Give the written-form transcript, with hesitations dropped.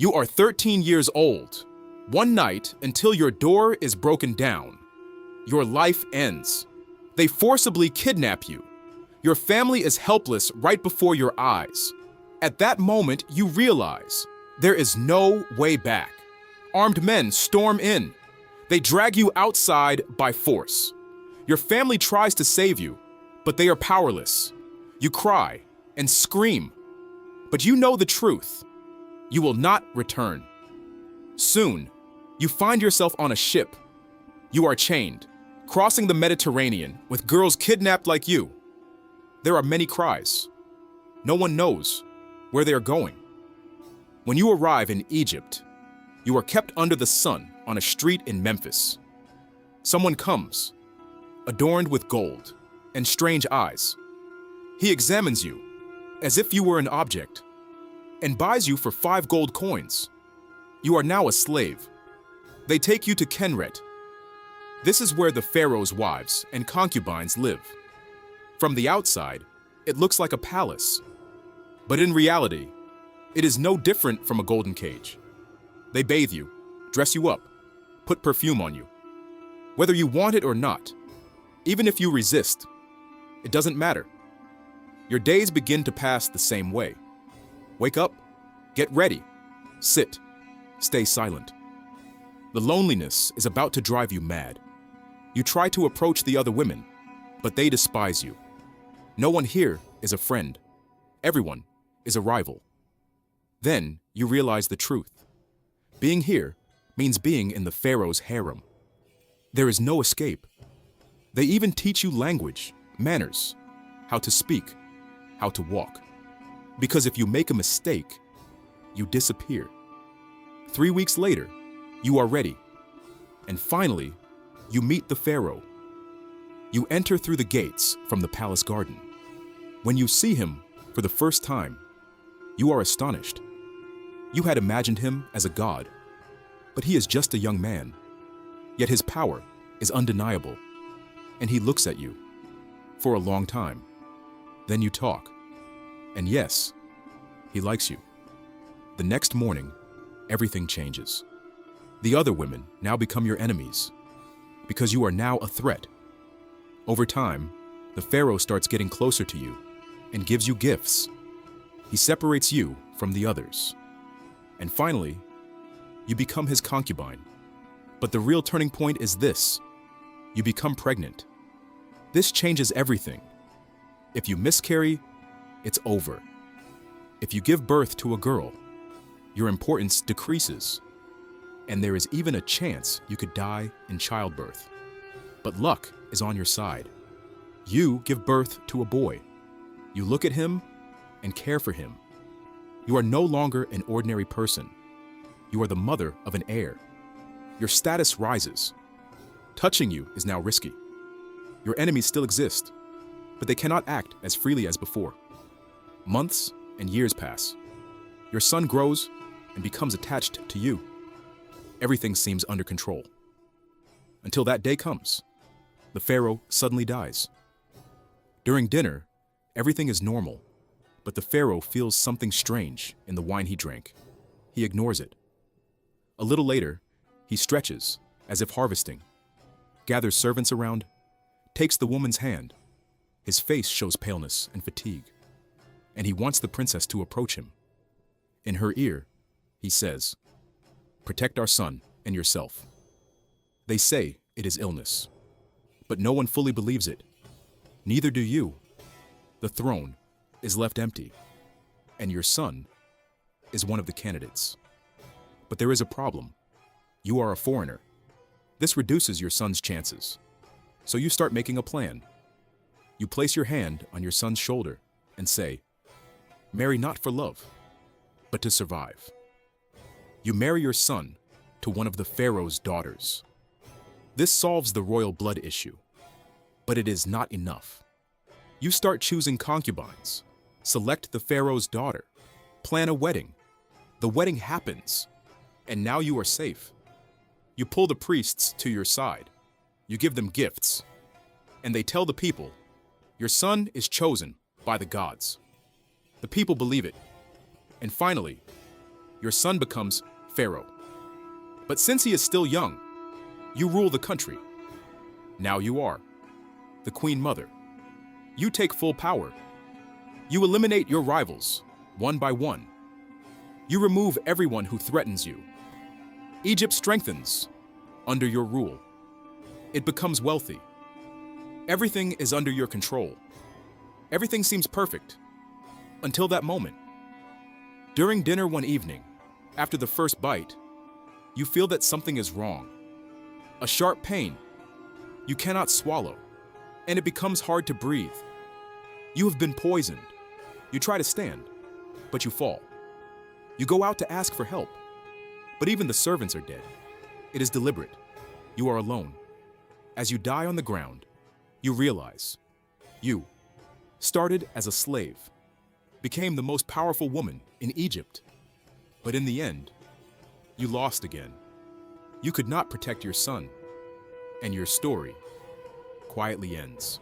You are 13 years old. One night, until your door is broken down, your life ends. They forcibly kidnap you. Your family is helpless right before your eyes. At that moment, you realize there is no way back. Armed men storm in. They drag you outside by force. Your family tries to save you, but they are powerless. You cry and scream, but you know the truth. You will not return. Soon, you find yourself on a ship. You are chained, crossing the Mediterranean with girls kidnapped like you. There are many cries. No one knows where they are going. When you arrive in Egypt, you are kept under the sun on a street in Memphis. Someone comes, adorned with gold and strange eyes. He examines you as if you were an object and buys you for 5 gold coins. You are now a slave. They take you to Kenret. This is where the Pharaoh's wives and concubines live. From the outside, it looks like a palace. But in reality, it is no different from a golden cage. They bathe you, dress you up, put perfume on you. Whether you want it or not, even if you resist, it doesn't matter. Your days begin to pass the same way. Wake up, get ready, sit, stay silent. The loneliness is about to drive you mad. You try to approach the other women, but they despise you. No one here is a friend. Everyone is a rival. Then you realize the truth. Being here means being in the Pharaoh's harem. There is no escape. They even teach you language, manners, how to speak, how to walk. Because if you make a mistake, you disappear. 3 weeks later, you are ready. And finally, you meet the Pharaoh. You enter through the gates from the palace garden. When you see him for the first time, you are astonished. You had imagined him as a god, but he is just a young man. Yet his power is undeniable, and he looks at you for a long time. Then you talk, and yes, he likes you. The next morning, everything changes. The other women now become your enemies, because you are now a threat. Over time, the Pharaoh starts getting closer to you and gives you gifts. He separates you from the others. And finally, you become his concubine. But the real turning point is this: you become pregnant. This changes everything. If you miscarry, it's over. If you give birth to a girl, your importance decreases. And there is even a chance you could die in childbirth. But luck is on your side. You give birth to a boy. You look at him and care for him. You are no longer an ordinary person. You are the mother of an heir. Your status rises. Touching you is now risky. Your enemies still exist, but they cannot act as freely as before. Months and years pass. Your son grows and becomes attached to you. Everything seems under control. Until that day comes. The Pharaoh suddenly dies. During dinner, everything is normal, but the Pharaoh feels something strange in the wine he drank. He ignores it. A little later, he stretches, as if harvesting, gathers servants around, takes the woman's hand. His face shows paleness and fatigue, and he wants the princess to approach him. In her ear, he says, "Protect our son and yourself." They say it is illness, but no one fully believes it. Neither do you. The throne is left empty, and your son is one of the candidates. But there is a problem. You are a foreigner. This reduces your son's chances. So you start making a plan. You place your hand on your son's shoulder and say, "Marry not for love, but to survive." You marry your son to one of the Pharaoh's daughters. This solves the royal blood issue, but it is not enough. You start choosing concubines, select the Pharaoh's daughter, plan a wedding. The wedding happens, and now you are safe. You pull the priests to your side. You give them gifts, and they tell the people, "Your son is chosen by the gods." The people believe it, and finally, your son becomes Pharaoh. But since he is still young, you rule the country. Now you are the Queen Mother. You take full power. You eliminate your rivals, one by one. You remove everyone who threatens you. Egypt strengthens under your rule. It becomes wealthy. Everything is under your control. Everything seems perfect until that moment. During dinner one evening, after the first bite, you feel that something is wrong. A sharp pain. You cannot swallow, and it becomes hard to breathe. You have been poisoned. You try to stand, but you fall. You go out to ask for help, but even the servants are dead. It is deliberate. You are alone. As you die on the ground, you realize you started as a slave, became the most powerful woman in Egypt, but in the end, you lost again. You could not protect your son, and your story quietly ends.